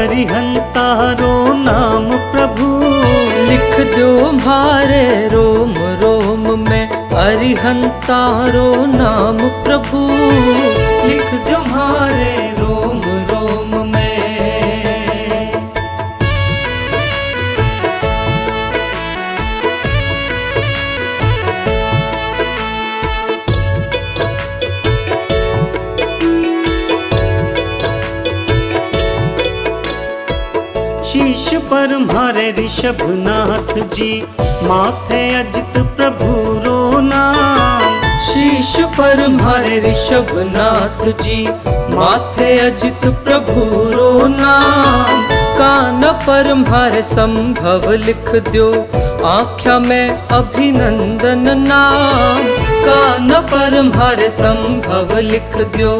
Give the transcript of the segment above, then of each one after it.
अरिहंतारो नाम प्रभु। लिख दो म्हारे रोम रोम में अरिहंतारो नाम प्रभु। लिख दो म्हारे रोम रोम में। शीश पर म्हारे ऋषभनाथ जी, माथे अजित प्रभु रो नाम। शीश पर म्हारे ऋषभनाथ जी, माथे अजित प्रभु रो नाम। कान पर म्हारे संभव लिख दो, आँख्या में अभिनंदन नाम। कान पर म्हारे संभव लिख दो,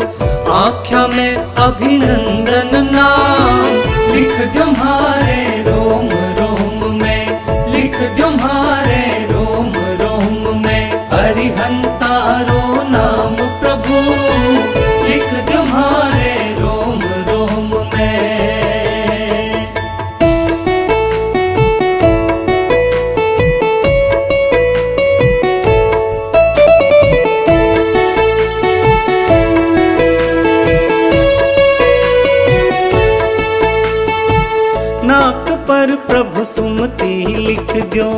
आँख्या में अभिनंदन नाम। लिख दो म्हारे रोम रोम में, लिख दो म्हारे रोम रोम में अरिहंतारो नाम प्रभु। लिख दो म्हारे रोम रोम में। नाक पर प्रभु सुमति लिख दो,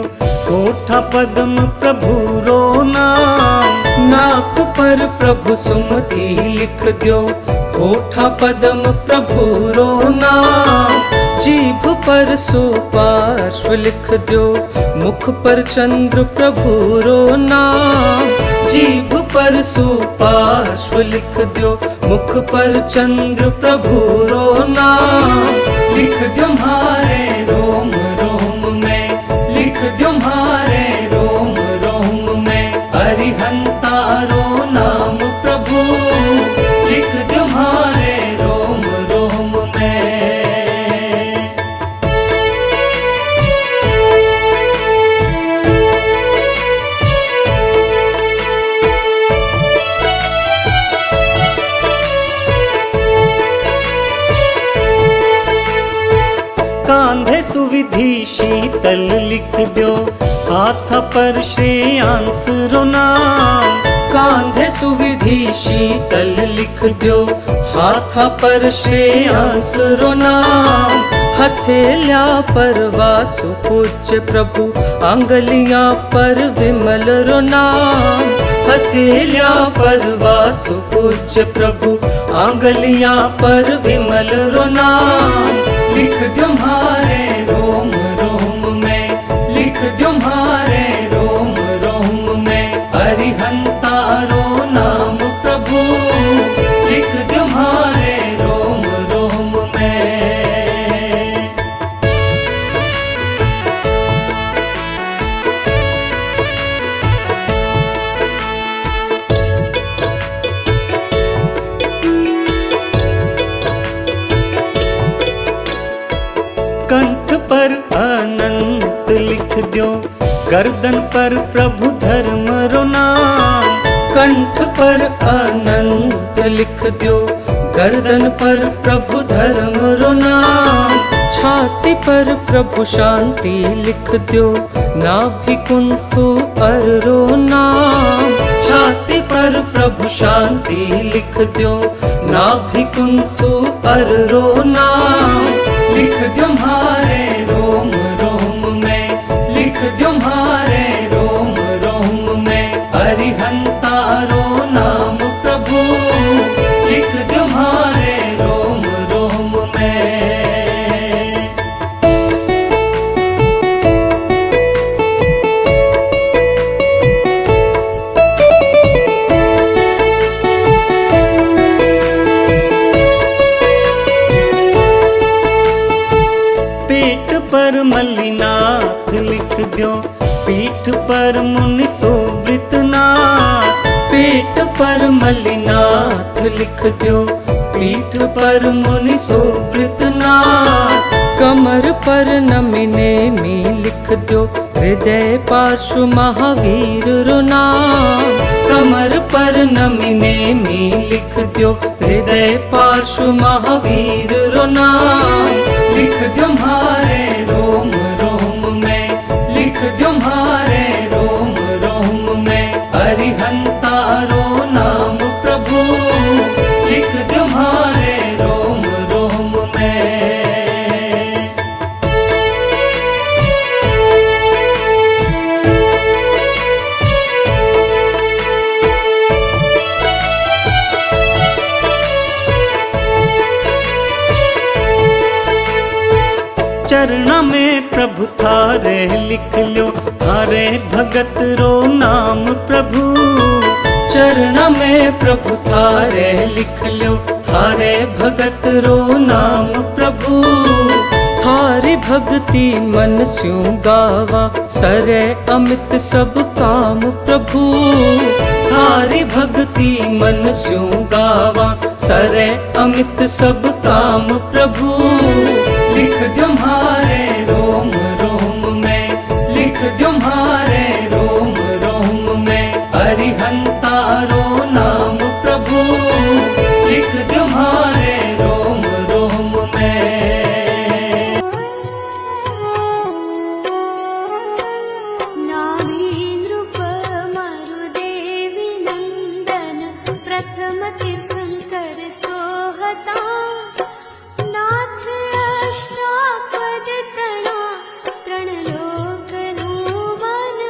कोठा पद्म प्रभु रो नाम। नाक पर प्रभु सुमति लिख दो, कोठा पद्म प्रभु रो नाम। जीभ पर सुपार्श्व लिख दो, मुख पर चंद्र प्रभु रो नाम। जीभ पर सुपार्श्व लिख दो, मुख पर चंद्र प्रभु रो नाम। लिख दो म्हारे रोम रोम में, लिख दो म्हारे रोम रोम में अरिहंतारो नाम प्रभु। लिख दो म्हारे रोम रोम में। कांधे सुविधि शीतल लिख दो, हाथ पर श्रेयांस रो नाम। कांधे सुविधि शीतल लिख दो, हाथ पर श्रेयांस रो नाम। हथेलिया पर वासु पूज्य प्रभु, आंगलियां पर विमल रो नाम। हथेलिया पर वासु पूज्य प्रभु, आंगलियां पर विमल रो नाम। लिख दो म्हारे रोम रोम में, लिख दो म्हारे रोम रोम में अरिहंतारो नाम प्रभु। लिख दो म्हारे रोम रोम में। कंठ पर अनंत लिख दो, गर्दन पर प्रभु धर्म रो नाम। कंठ पर अनंत लिख दो, गर्दन पर प्रभु धर्म रो नाम। छाती पर प्रभु शांति लिख दो, नाभि कुंठु पर रो नाम। छाती पर प्रभु शांति लिख दो, नाभि कुंठु पर रो नाम। लिख दो म्हारे रोम रोम में, लिख दो म्हारे रोम रोम में अरिहंतारो नाम प्रभु। लिख दो म्हारे रोम रोम में। पर मल्लिनाथ लिख दो, पीठ पर मुनि सुवृतनाथ। पीठ पर मल्लिनाथ लिख दो, पीठ पर मुनि सुवृतनाथ। कमर पर नमिने में लिख दो, हृदय पार्श्व महावीर रो नाम। कमर पर नमिने में लिख दो, हृदय पार्श्व महावीर रो नाम। लिख दो म्हारे रोम रोम में, लिख दो म्हारे रोम रोम में, अरिहंतारो नाम प्रभु लिख दो म्हारे रोम रोम में। चरण में प्रभु थारे लिख लो, थारे भगत रो नाम प्रभु। चरण में प्रभु थारे लिख लो, थारे भगत रो नाम प्रभु। थारी भक्ति मन स्यों गावा, सरे अमित सब काम प्रभु। थारी भक्ति मन स्यों गावा, सरे अमित सब काम प्रभु। लिख दो म्हारे रोम रोम में, लिख दो म्हारे रोम रोम में, अरिहंतारो नाम प्रभु लिख दो म्हारे रोम रोम में। नाभीनृप मरुदेवी नंदन, प्रथम तीर्थंकर सोहता। नाथ अष्टापद तणा, त्रण लोकनु मन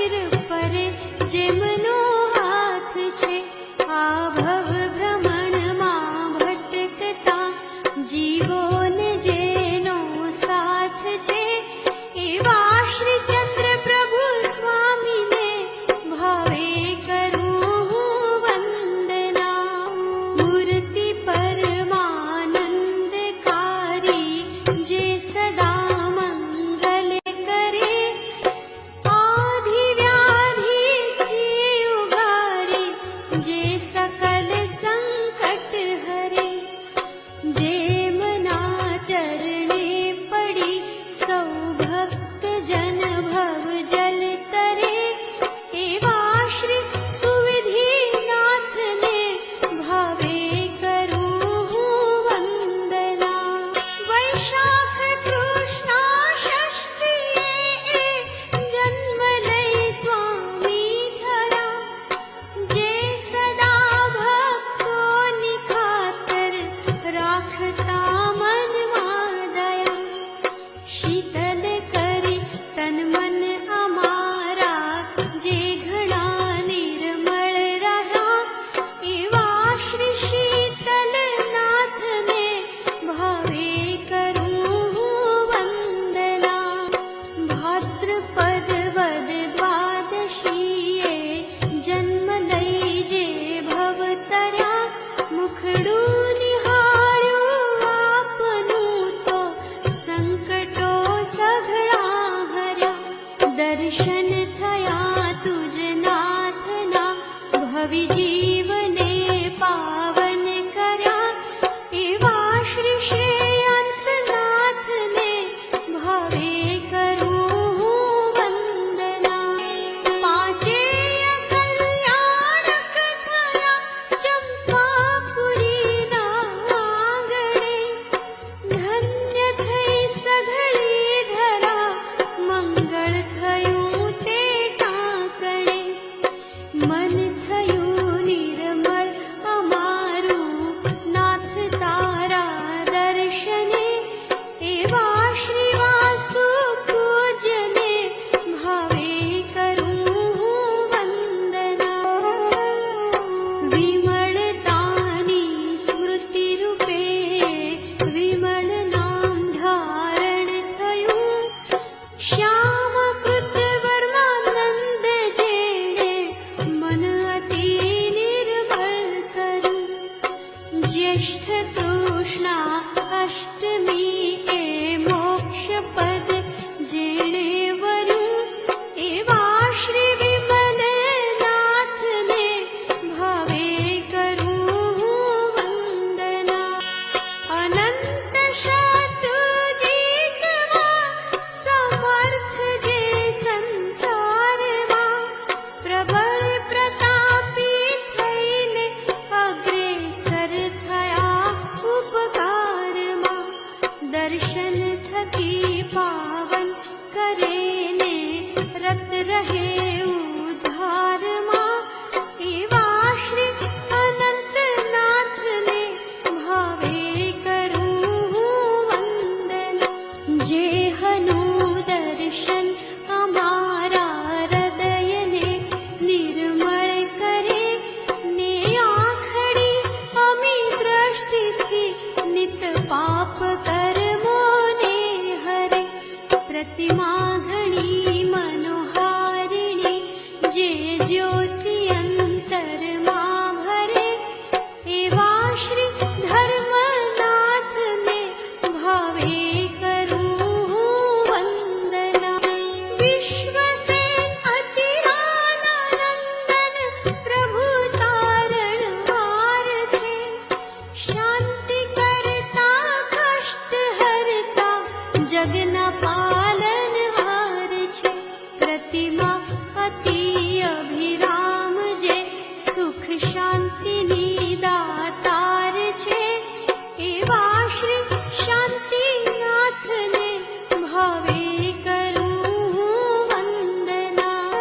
શિર પર જેમનો હાથ છે, આ ભવ ભ્રમણમાં ભટકતા જીવોને જેનો સાથ છે, એવા શ્રી ચંદ્ર પ્રભુ સ્વામીને ભાવે કરું વંદના. મૂર્તિ પરમાનંદકારી જે સદા મંગલ કરે, આધિ વ્યાધિથી ઉગારે જે સકલ સંકટ હરે. જેમના ચરણે પડી સૌ ભક્ત જન ભવ જલ તરે, એવા શ્રી સુવિધિનાથને ભાવે કરું વંદના. વૈશાખ કૃષ્ણ ષષ્ઠીએ જન્મ લઈ સ્વામી થયા, જે સદા ભક્તોની ખાતર રાખતા મનમાં દયા. શીતલ કરી તન મન અમારા જે ઘણા નિર્મળ રહ્યા, એવા શ્રી શીતલનાથને ભાવે કરું વંદના. ભાદ્રપદ વદ દ્વાદશીએ જન્મ લઈ જે ભવ તર્યા, મુખડું નિહાળ્યું આપનું તો સંકટો સઘળા હર્યા. દર્શન થયા તુજ નાથના, ભવિ જીવને પાવન કર્યા, એવા શ્રી શ્રેયાંસનાથને ભાવે કરું વંદના. પાંચેય કલ્યાણક થયા ચંપાપુરીના આંગણે, ધન્ય થઈ સઘળી ધરા મંગળ થયું તે કાંકણે. મન થયું નિર્મળ અમારું નાથ તારા દર્શને, એવા શ્રી વાસુ પૂજ્યને ભાવે કરું વંદના. વિમળતાની સ્મૃતિ રૂપે વિમળ નામ ધારણ થયું, શ્યામકૃત વર્માનંદ જેણે મન અતિ નિર્મળ કર્યું. જ્યેષ્ઠ કૃષ્ણા અષ્ટમી એ મોક્ષ પદ જેણે વર્યું, એવા શ્રી વિમલનાથને ભાવે કરું વંદના. અનંત શત્રુ જીતવા સમર્થ જે સંસારમાં, પ્રબળ પ્રતાપી થઈને અગ્રેસર થયા ઉપકારમાં. દર્શન થકી પાવન કરે ને રત રહે ઉદ્ધારમાં, એવા શ્રી અનંતનાથને ભાવે કરું વંદના. જે હનુ દર્શન અમારા હૃદયને નિર્મળ કરે, ને આખડી અમી દ્રષ્ટિથી નિત પાપ કર્મોને હરે. પ્રતિમા ઘણી મનોહારિણી જે જ્યોતિ અંતરમાં ભરે, એવા શ્રી ધર્મનાથને ભાવે કરું વંદના. વિશ્વસેન અચિરાનંદન પ્રભુ તારણહાર છે, શાંતિ કરતા કષ્ટ હરતા જગના પાલનહાર છે. પ્રતિમા અતિ અભિરામ જે સુખ શાંતિની દાતાર છે, એવા શ્રી શાંતિનાથને ભાવે કરું વંદના.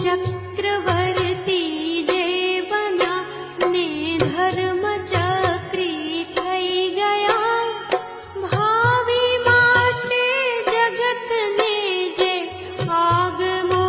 ચક્રવર્તી જે બન્યા ને ધર્મ ચક્રી થઈ ગયા, ભાવિ માટે જગતને જે આગમો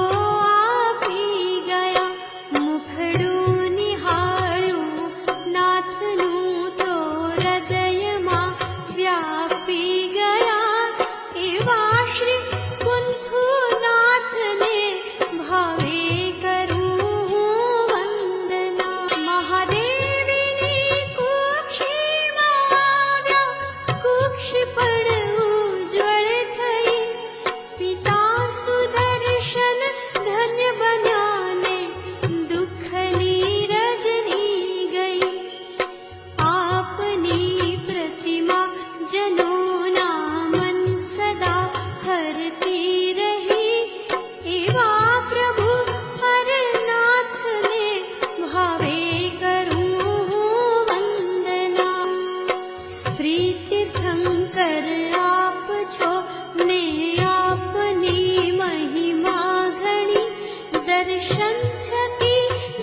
दर्शन थकी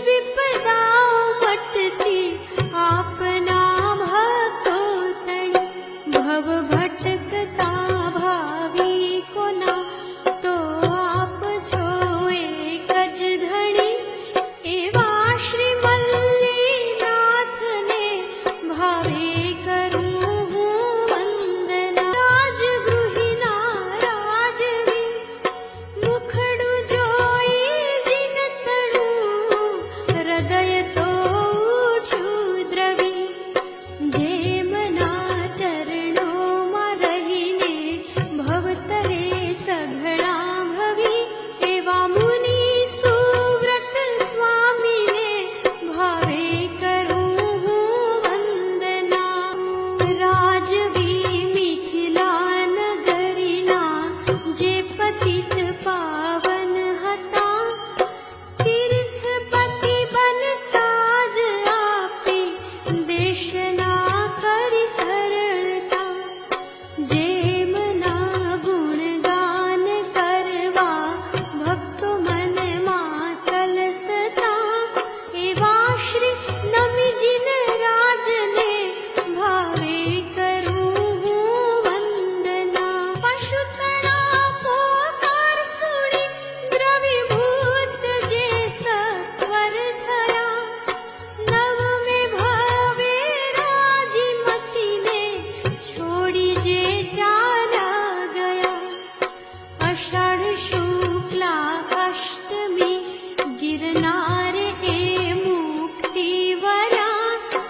विपदाओं मटती आपना भक्तो तणी भव भटकता भावी को ना तो आप છો એક જ ધણી એવા શ્રી મલ્લીનાથને ભાવે કરું હું વંદના રાજગૃહિના રાજવી મુખડું જોઈ જીનતણું હૃદય તો ઉઠ્યું દ્રવી જેમના ચરણોમાં રહીને ભવતરે સઘળા ભવી એવા મુનિ સુવ્રત સ્વામીને ભાવે કરું હું વંદના રાજવી મિથિલા નગરીના જે પતિત પાવન હતા તીર્થપતિ બનતા જ આપે દેશના કરી સરળતા જેમના ગુણગાન કરવા ભક્તો મનમાં કલસતા એવા શ્રી નમિજીન રાજને ભાવે કરું હું વંદના પશુતણા પોકાર સુણી દ્રવીભૂત જે સત્વર થયા નવમે ભાવે રાજીમતીને છોડી જે ચાલ્યા ગયા અષાઢ શુક્લા અષ્ટમી ગિરનાર એ મુક્તિ વર્યા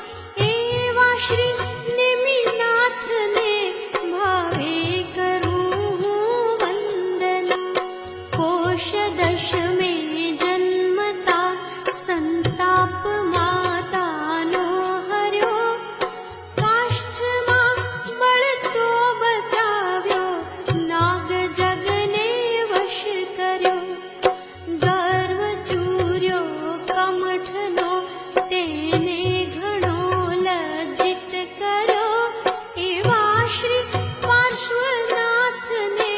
એવા શ્રી નેમિનાથને ભાવે કરું હું વંદના કોશ દશમે જન્મતા સંતાપ માતાનો હર્યો કાષ્ઠમાં બળતો બચાવ્યો નાગ જગને વશ કર્યો ગર્વ ચૂર્યો કમઠનો તેને ઘણો લજ્જિત કર્યો એવા શ્રી પાર્શ્વનાથને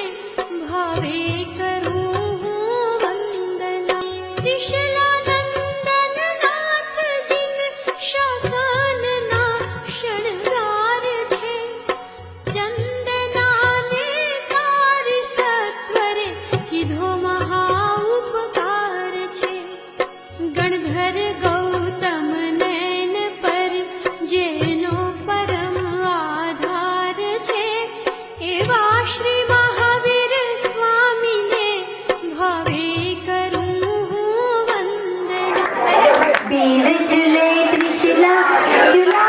ભાવે કરું હું વંદના ત્રિશલાનંદન નાથજીન શાસનના શણગાર છે ચંદનાને તારી સત્વરે કીધો મહા ઉપકાર છે ગણધર ગૌતમ નયન પર જેનો પરમ આધાર છે એવા શ્રી મહાવીર સ્વામીને ભાવે કરું હું વંદના वीर झूले त्रिशूला झूला